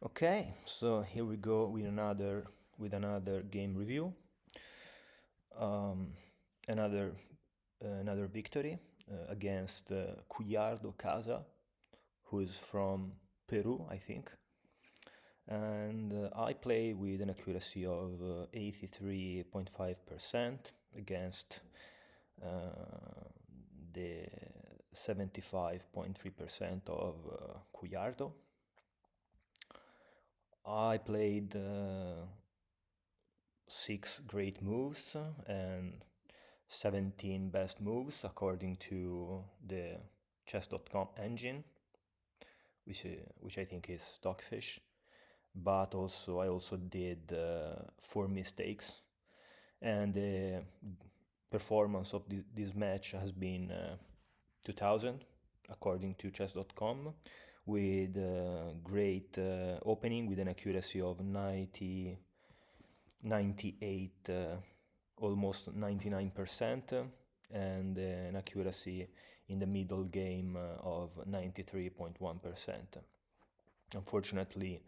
Okay, so here we go with another game review. Um, another victory against Cuyardo Casa, who is from Peru, I think. And I play with an accuracy of 83.5% against the 75.3% of Cuyardo. I played six great moves and 17 best moves according to the chess.com engine, which I think is Stockfish. But I also did four mistakes, and the performance of this match has been 2000 according to chess.com, with great opening with an accuracy of 98, almost 99%, and an accuracy in the middle game of 93.1%. Unfortunately,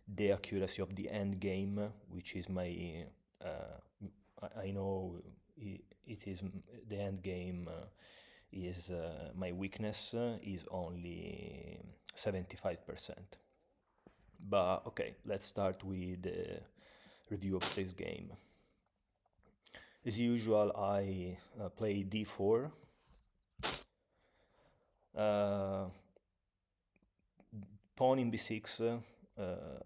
the accuracy of the end game, which is my, I know it is the end game is my weakness, is only 75%. But okay, let's start with the review of this game. As usual, I play d4, pawn in b6,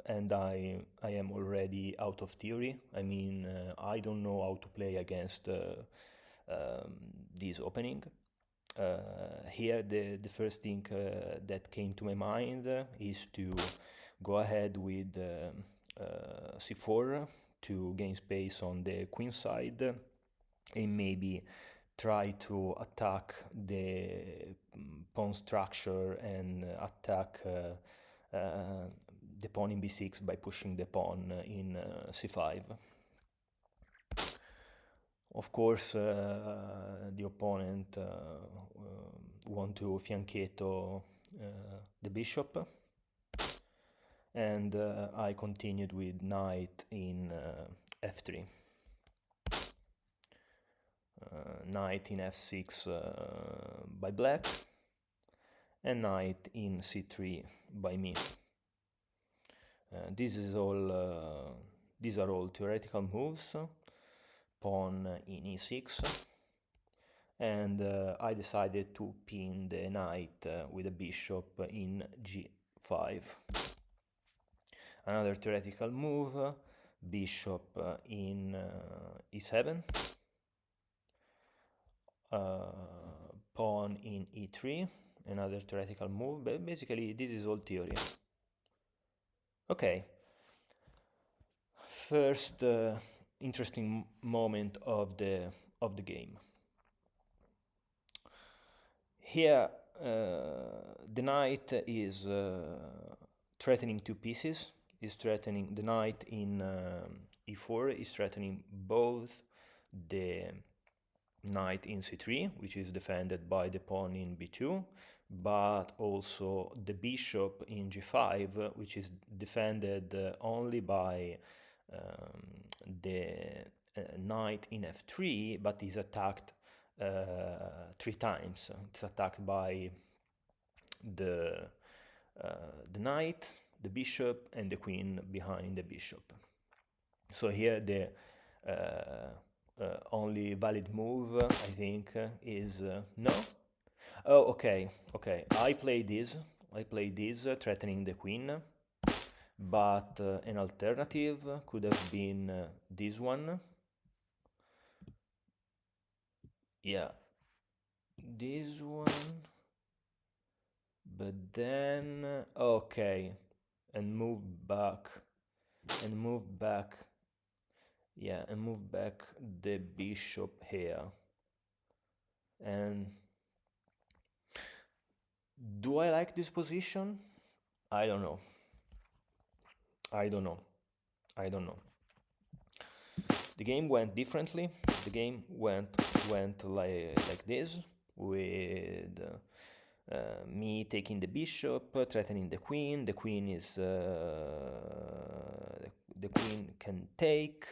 and I am already out of theory. I mean, I don't know how to play against this opening. Here, the first thing that came to my mind is to go ahead with c4 to gain space on the queen side, and maybe try to attack the pawn structure and attack the pawn in b6 by pushing the pawn in c5. Of course, the opponent want to fianchetto the bishop, and I continued with knight in f3. Knight in f6 by black, and knight in c3 by me. These are all theoretical moves. Pawn in e6, and I decided to pin the knight with a bishop in g5. Another theoretical move, bishop in e7, pawn in e3, another theoretical move, but basically this is all theory. Okay, first interesting moment of the game. Here, the knight is threatening two pieces. Is threatening the knight in e4 is threatening both the knight in c3, which is defended by the pawn in b2, but also the bishop in g5, which is defended only by the knight in f3, but is attacked three times. It's attacked by the knight, the bishop, and the queen behind the bishop. So here the only valid move, I think, is no. Oh, okay. I play this, threatening the queen, but an alternative could have been this one. Yeah, this one, but then okay, and move back, yeah, and move back the bishop here. And do I like this position? I don't know. The game went differently. The game went like this, with Me taking the bishop, threatening the queen. The queen is the queen can take.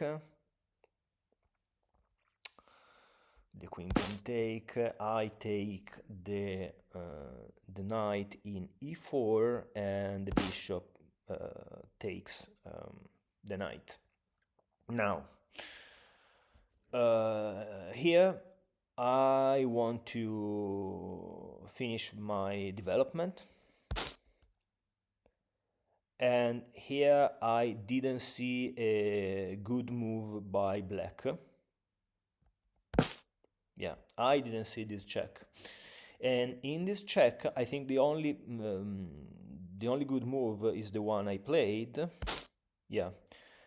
The queen can take. I take the knight in e4, and the bishop takes the knight. Now, here I want to finish my development, and here I didn't see a good move by black. Yeah, I didn't see this check. And in this check, I think the only good move is the one I played. Yeah,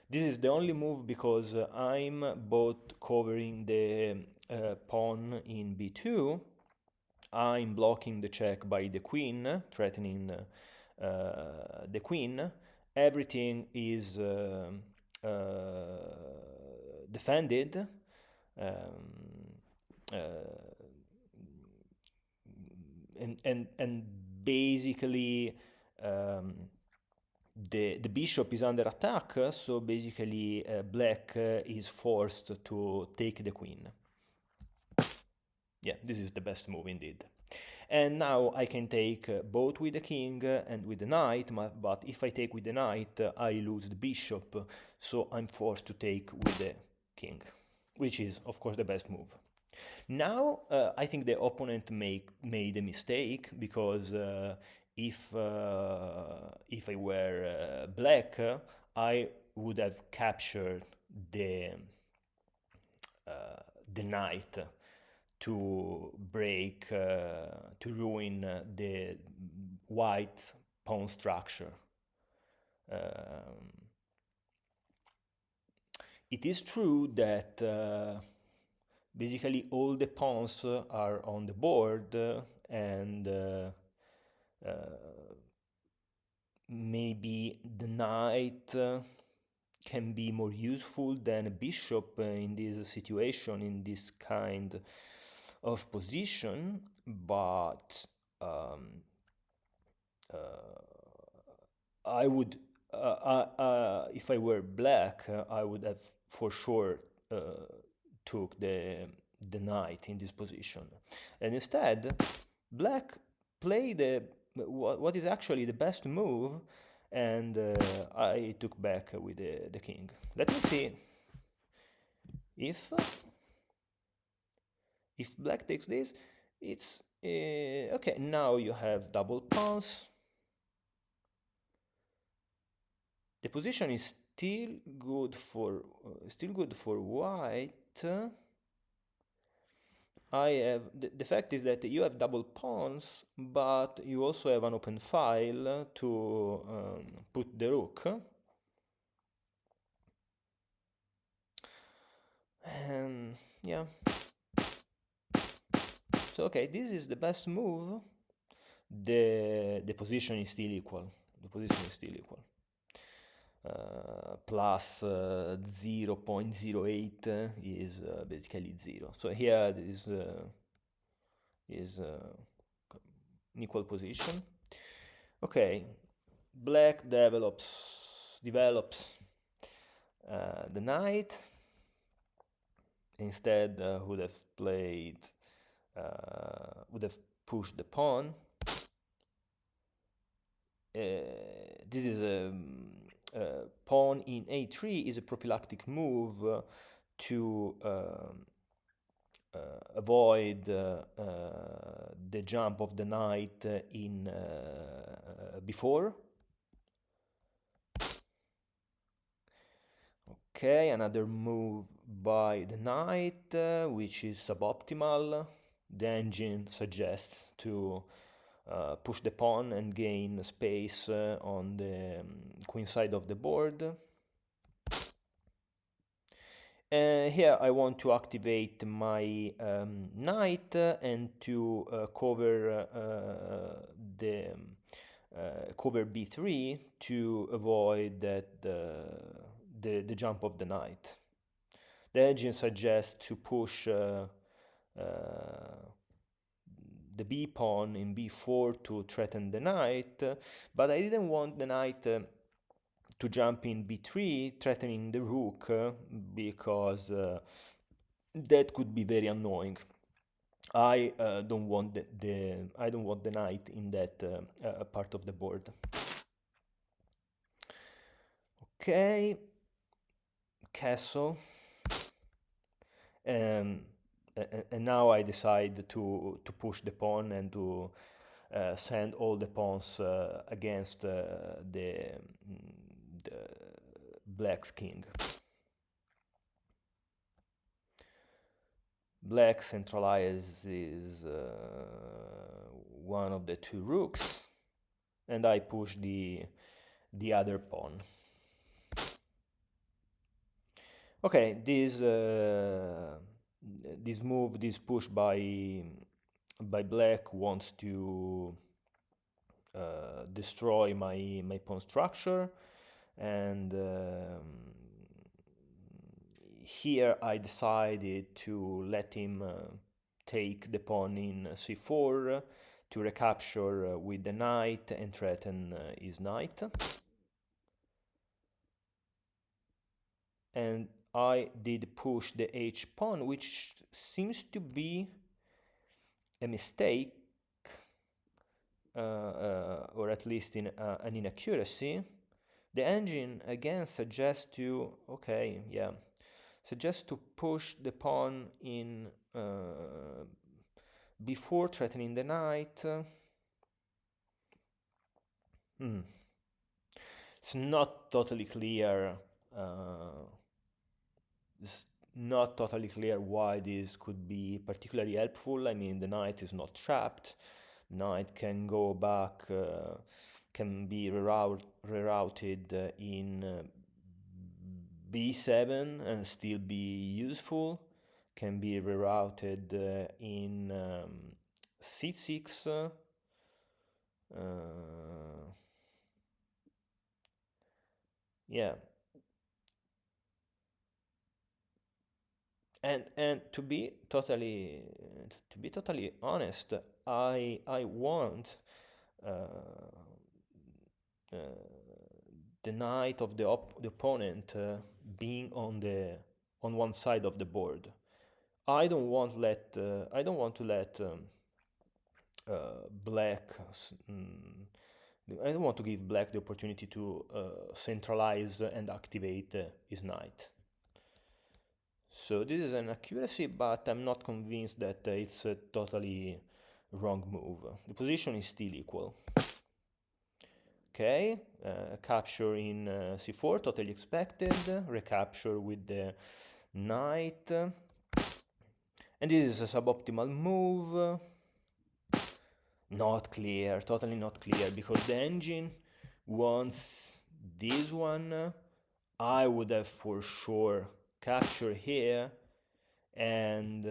this is the only move because I'm both covering the pawn in b2. I'm blocking the check by the queen, threatening the queen. Everything is defended. Uh, and basically the bishop is under attack, so basically black is forced to take the queen. Yeah, this is the best move indeed. And now I can take both with the king and with the knight, but if I take with the knight, I lose the bishop, so I'm forced to take with the king, which is, of course, the best move. Now, I think the opponent made a mistake because if I were black, I would have captured the knight to break, to ruin the white pawn structure. It is true that basically all the pawns are on the board, and maybe the knight can be more useful than a bishop in this situation, in this kind of position, but I would, if I were black, I would have for sure took the knight in this position, and instead, black played what is actually the best move, and I took back with the king. Let me see if black takes this. It's okay. Now you have double pawns. The position is still good for white. The fact is that you have double pawns, but you also have an open file to put the rook. And yeah. So okay, this is the best move. The position is still equal. Plus 0.08 is basically 0. So here this is an equal position. Okay, black develops the knight. Instead, would have pushed the pawn. This is a pawn in a3 is a prophylactic move to avoid the jump of the knight in b4. Okay, another move by the knight, which is suboptimal. The engine suggests to push the pawn and gain space on the queen side of the board. Here I want to activate my knight and to cover cover b3 to avoid that the jump of the knight. The engine suggests to push the b pawn in b4 to threaten the knight, but I didn't want the knight to jump in b3, threatening the rook, because that could be very annoying. I don't want I don't want the knight in that part of the board. Okay, castle. And now I decide to push the pawn and to send all the pawns against the black's king. Black centralizes one of the two rooks, and I push the other pawn. Okay, this move, this push by black wants to destroy my pawn structure, and here I decided to let him take the pawn in c4 to recapture with the knight and threaten his knight. And I did push the h pawn, which seems to be a mistake, or at least an inaccuracy. The engine again suggests to, okay, yeah, suggests to push the pawn in before threatening the knight. It's not totally clear. It's not totally clear why this could be particularly helpful. I mean, the knight is not trapped. The knight can go back, can be rerouted in b7 and still be useful. Can be rerouted in c6. Yeah. And to be totally honest, I want the knight of the opponent being on one side of the board. I don't want to let black. I don't want to give black the opportunity to centralize and activate his knight. So this is an accuracy, but I'm not convinced that it's a totally wrong move. The position is still equal. Okay, capture in c4, totally expected. Recapture with the knight. And this is a suboptimal move. Not clear, totally not clear, because the engine wants this one. I would have for sure capture here, and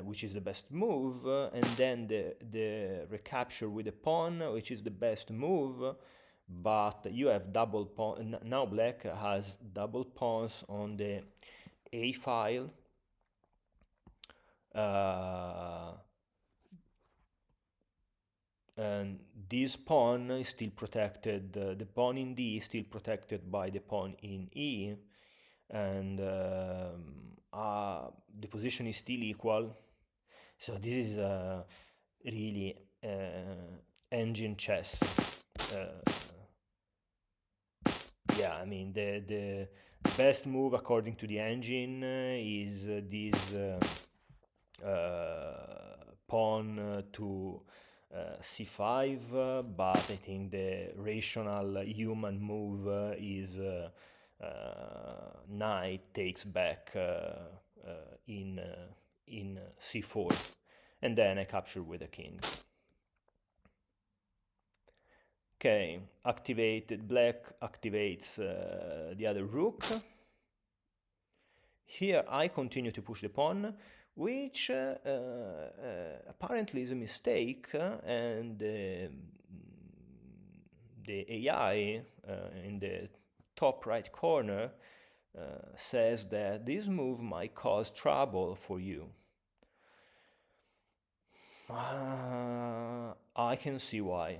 which is the best move, and then the recapture with the pawn, which is the best move, but you have double pawn. Now black has double pawns on the a file. And this pawn is still protected, the pawn in D is still protected by the pawn in E, and the position is still equal. So this is really engine chess. Yeah, I mean, the best move according to the engine is this pawn to c5, but I think the rational human move is knight takes back in c4, and then I capture with a king. Okay, black activates the other rook. Here I continue to push the pawn, which apparently is a mistake, and the AI in the top right corner says that this move might cause trouble for you. I can see why.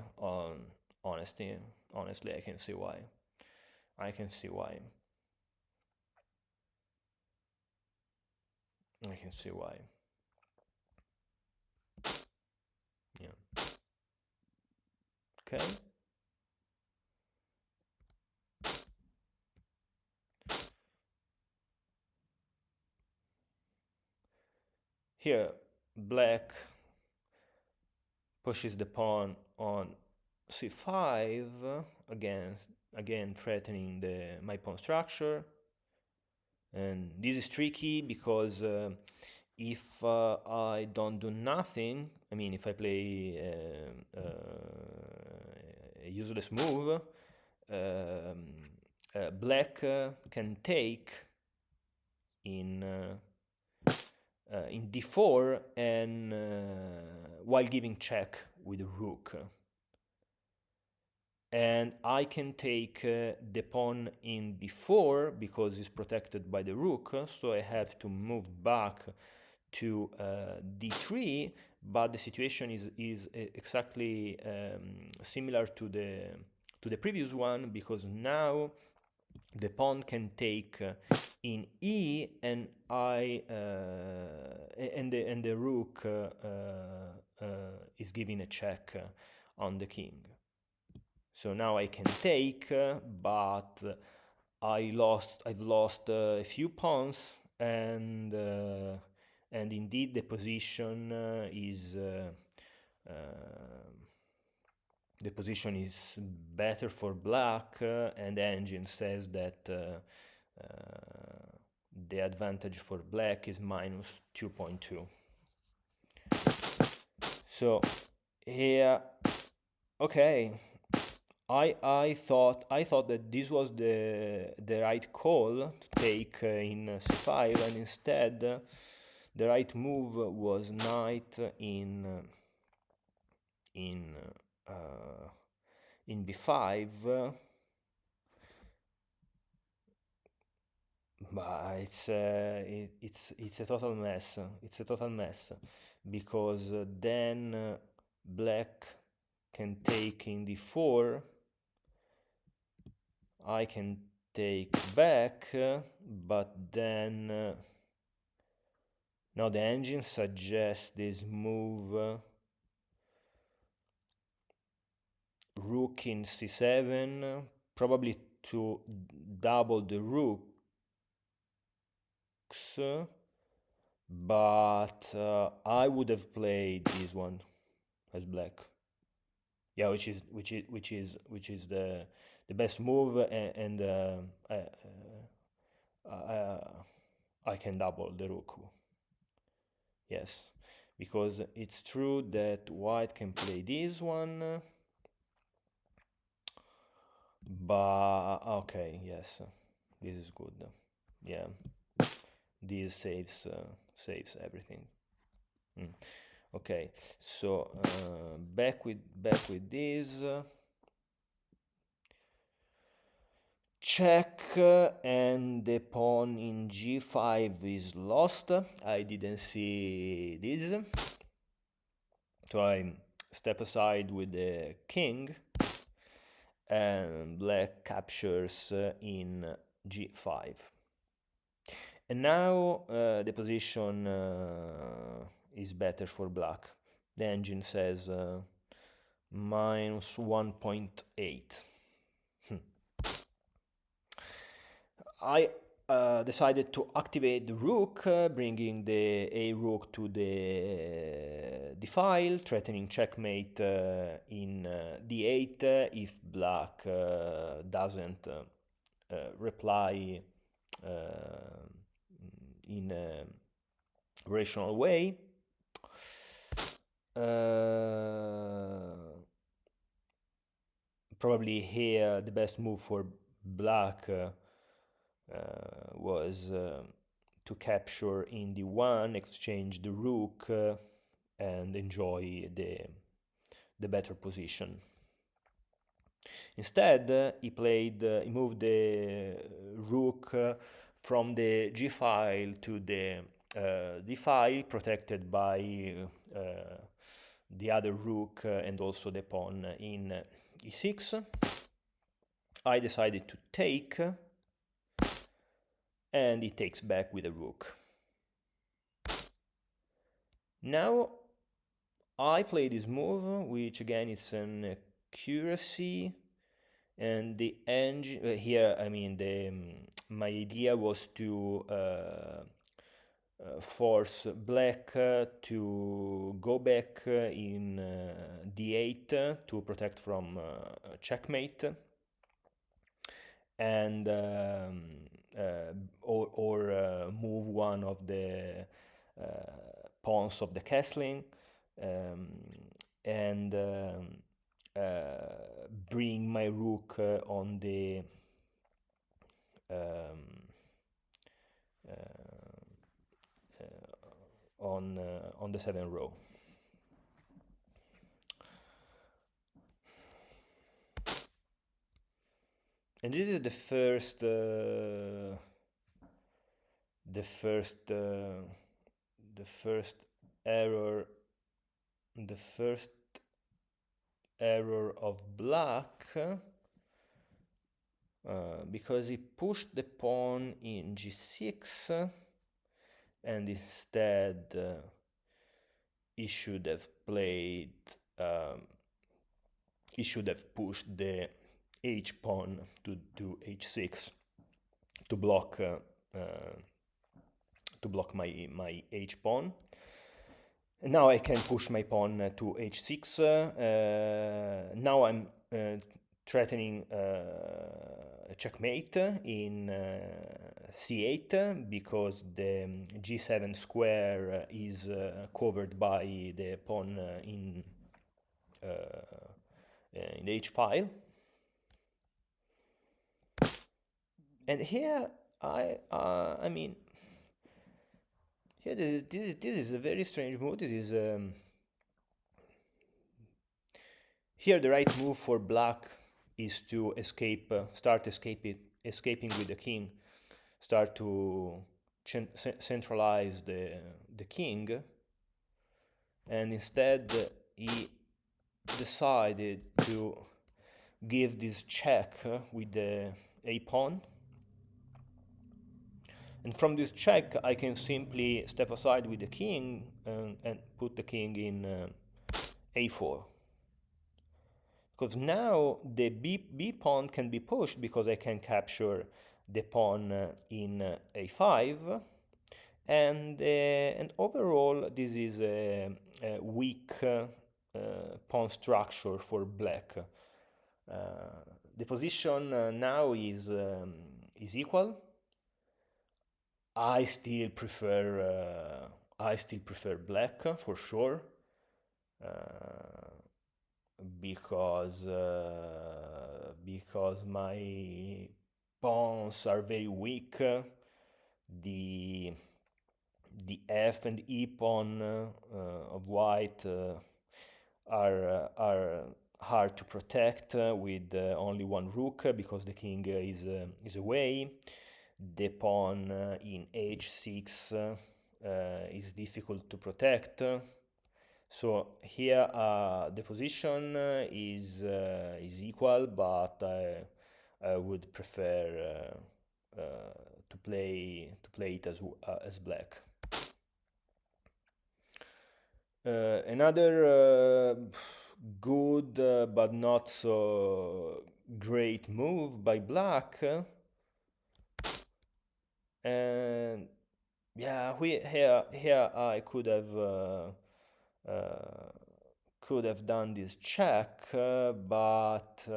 Honestly, honestly, I can see why. I can see why. I can see why. Yeah. Okay. Here, black pushes the pawn on c5 against again threatening the my pawn structure, and this is tricky because if I don't do nothing, I mean if I play a useless move, black can take in in d4 and while giving check with the rook. And I can take the pawn in d4 because it's protected by the rook, so I have to move back to d3, but the situation is exactly similar to the previous one, because now the pawn can take in e, and the rook is giving a check on the king. So now I can take, but I've lost a few pawns, and indeed the position the position is better for black, and the engine says that the advantage for black is minus 2.2. So here, okay, I thought that this was the right call to take in c5, and instead the right move was knight in b5, but it's a total mess. It's a total mess because then black can take in d4. I can take back, but then now the engine suggests this move, rook in c7, probably to double the rooks, but I would have played this one as black. Yeah, which is the best move, and I can double the rook. Yes, because it's true that white can play this one, but okay, yes, this is good. Yeah, this saves everything. Okay, so back with this. Check, and the pawn in g5 is lost. I didn't see this, so I step aside with the king, and black captures in g5. And now the position is better for black. The engine says minus 1.8. I decided to activate the rook, bringing the a rook to the d file, threatening checkmate in d8 if black doesn't reply in a rational way. Probably here the best move for black was to capture in d1, exchange the rook, and enjoy the better position. Instead, he moved the rook from the g file to the d file, protected by the other rook and also the pawn in e6. I decided to take, and he takes back with a rook. Now I play this move, which again is an accuracy, and the engine here. I mean, my idea was to force black to go back in d8 to protect from checkmate, and or move one of the pawns of the castling, and bring my rook on the on the 7th row. And this is the first error of black, because he pushed the pawn in g6, and instead he should have played he should have pushed the h pawn to h6 to block my h pawn. And now I can push my pawn to h6. Now I'm threatening a checkmate in c8, because the g7 square is covered by the pawn in the h file. And here I mean, here this is a very strange move. This is here the right move for black is to escape, start escaping with the king, start to centralize the king, and instead he decided to give this check with the a pawn. And from this check, I can simply step aside with the king and put the king in a4. Because now the b pawn can be pushed, because I can capture the pawn in a5. And overall, this is a weak pawn structure for black. The position now is equal. I still prefer black for sure, because my pawns are very weak. The f and e pawn of white are hard to protect with only one rook, because the king is away. The pawn in h6 is difficult to protect. So here the position is equal, but I would prefer to play it as black. Another good but not so great move by black. And yeah, here I could have done this check, but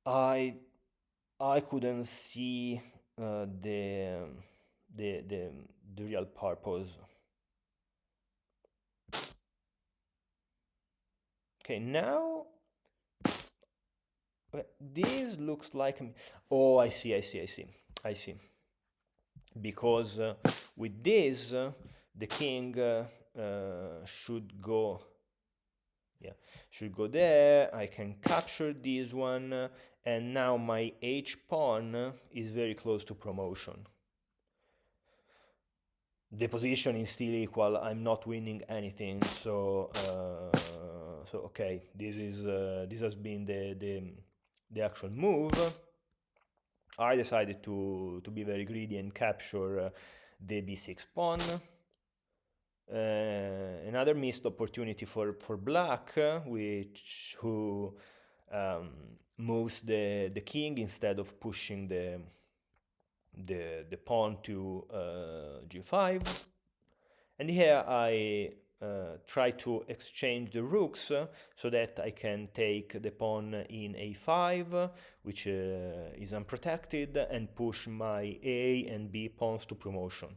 I couldn't see the real purpose. Okay, now this looks like, oh, I see. Because with this, the king should go there. I can capture this one, and now my h pawn is very close to promotion. the position is still equal. I'm not winning anything. So okay, this has been the actual move. I decided to be very greedy and capture the b6 pawn. Another missed opportunity for black, who moves the king instead of pushing the pawn to g5. And here I try to exchange the rooks so that I can take the pawn in a5, which is unprotected, and push my a and b pawns to promotion.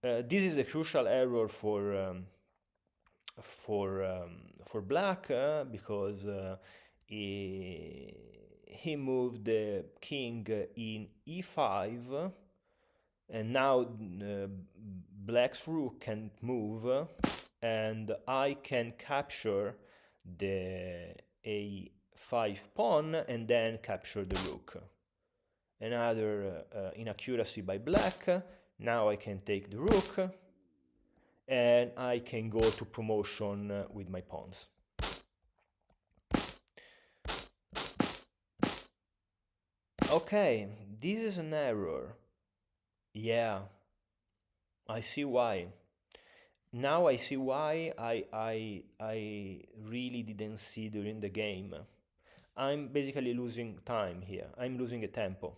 This is a crucial error for black because he moved the king in e5, and now black's rook can move, and I can capture the a5 pawn and then capture the rook. Another inaccuracy by black. Now I can take the rook, and I can go to promotion with my pawns. Okay, this is an error. Yeah, I see why. Now I see why I really didn't see during the game. I'm basically losing time here. I'm losing a tempo.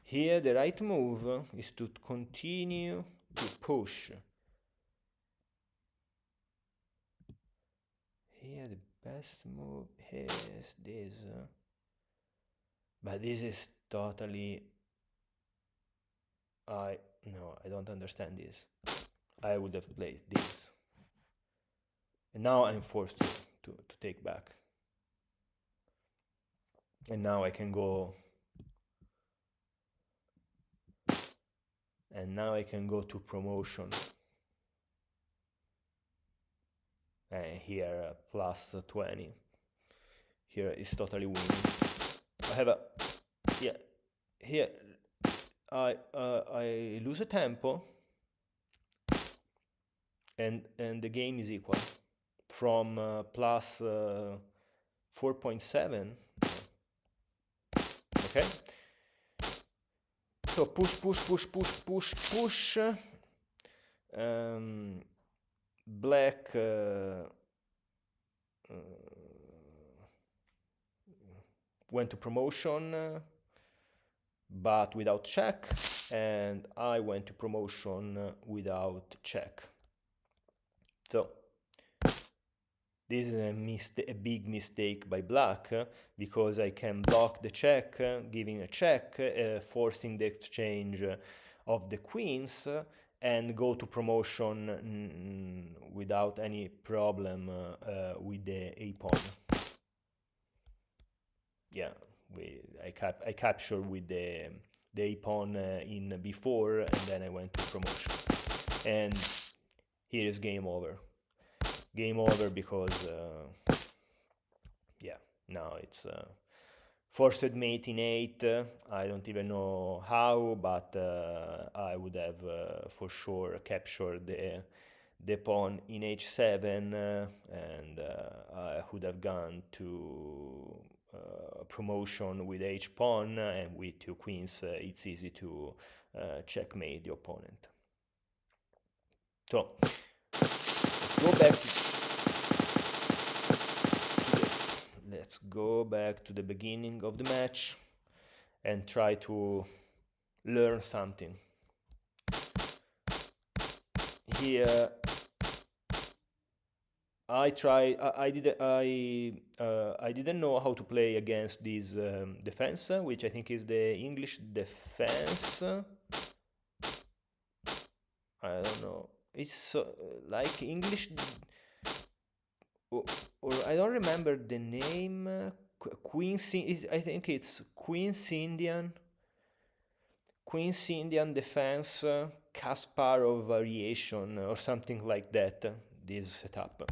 Here the right move is to continue to push. Here the best move is this. But this is totally... No, I don't understand this. I would have played this. And now I'm forced to take back. And now I can go... And now I can go to promotion. And here plus 20. Here is totally winning. I have a... Yeah. Here I lose a tempo. And the game is equal. From plus 4.7. Okay. So push. Black went to promotion, but without check, and I went to promotion without check. So this is a big mistake by black, because I can block the check, giving a check, forcing the exchange of the queens, and go to promotion without any problem with the a pawn. Yeah, I captured with the a pawn in b4, and then I went to promotion. And here is game over. Game over because, yeah, now it's forced mate in 8. I don't even know how, but I would have for sure captured the pawn in h7, and I would have gone to promotion with h pawn, and with 2 queens it's easy to checkmate the opponent. So let's go back to the beginning of the match and try to learn something. Here I didn't know how to play against this defense, which I think is the English defense. I don't know. It's like English, or I don't remember the name. I think it's Queen's Indian defense, Kasparov variation, or something like that. This setup.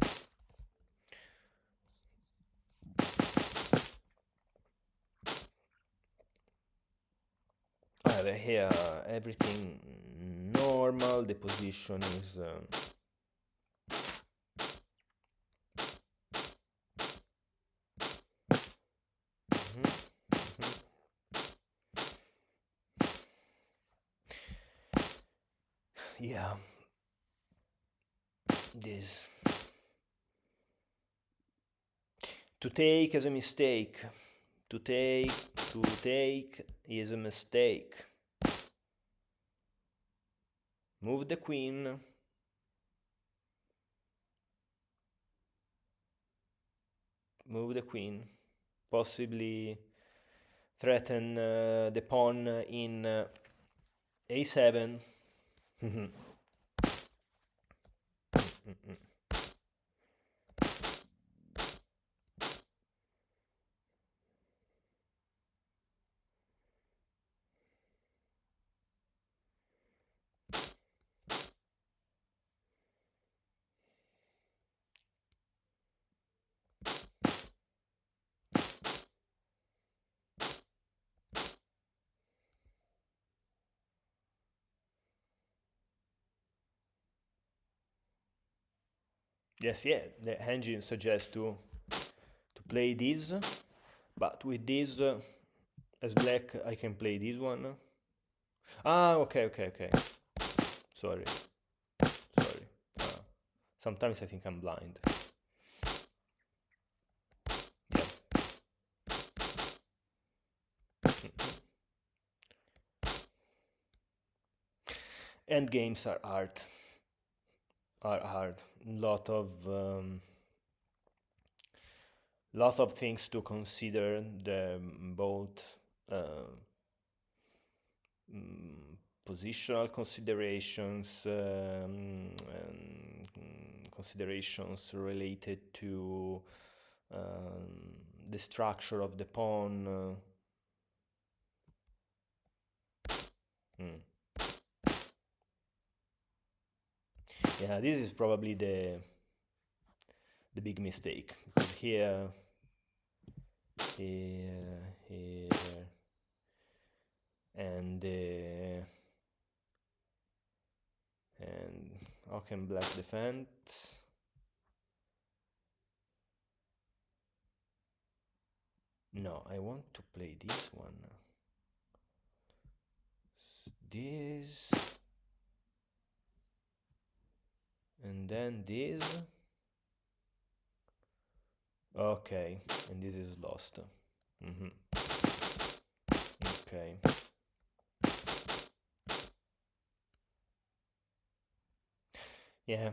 here everything normal. The position is mhm, mhm. Yeah, this to take as a mistake. To take is a mistake. Move the queen. Move the queen. Possibly threaten the pawn in a7. Yes, yeah, the engine suggests to play this, but with this, as black, I can play this one. Ah, okay, okay, okay. Sorry, sorry. Sometimes I think I'm blind. Yeah. End games are hard. Are hard. Lot of things to consider. The both uh, positional considerations, and considerations related to the structure of the pawn. Mm. Yeah, this is probably the big mistake, because here, here, and and how can black defend? No, I want to play this one. This, and then this. Okay, and this is lost. Okay. Yeah.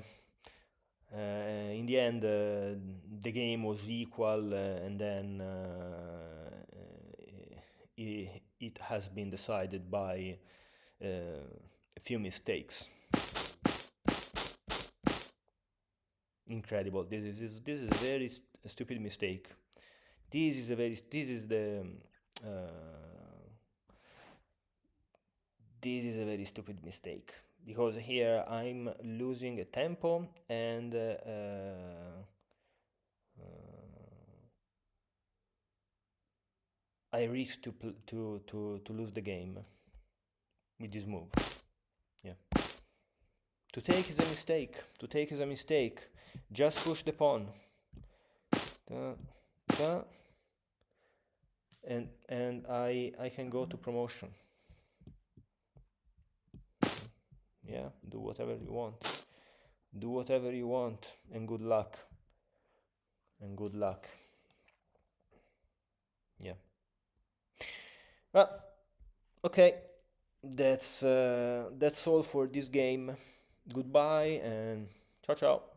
In the end, the game was equal, and then it has been decided by a few mistakes. Incredible. This is a very stupid mistake. This is uh, this is a very stupid mistake, because here I'm losing a tempo, and I risk to lose the game with this move. Yeah. To take is a mistake. To take is a mistake. Just push the pawn. Da, da. And I can go to promotion. Yeah, do whatever you want. Do whatever you want, and good luck. And good luck. Yeah. Well, okay. That's all for this game. Goodbye and ciao ciao.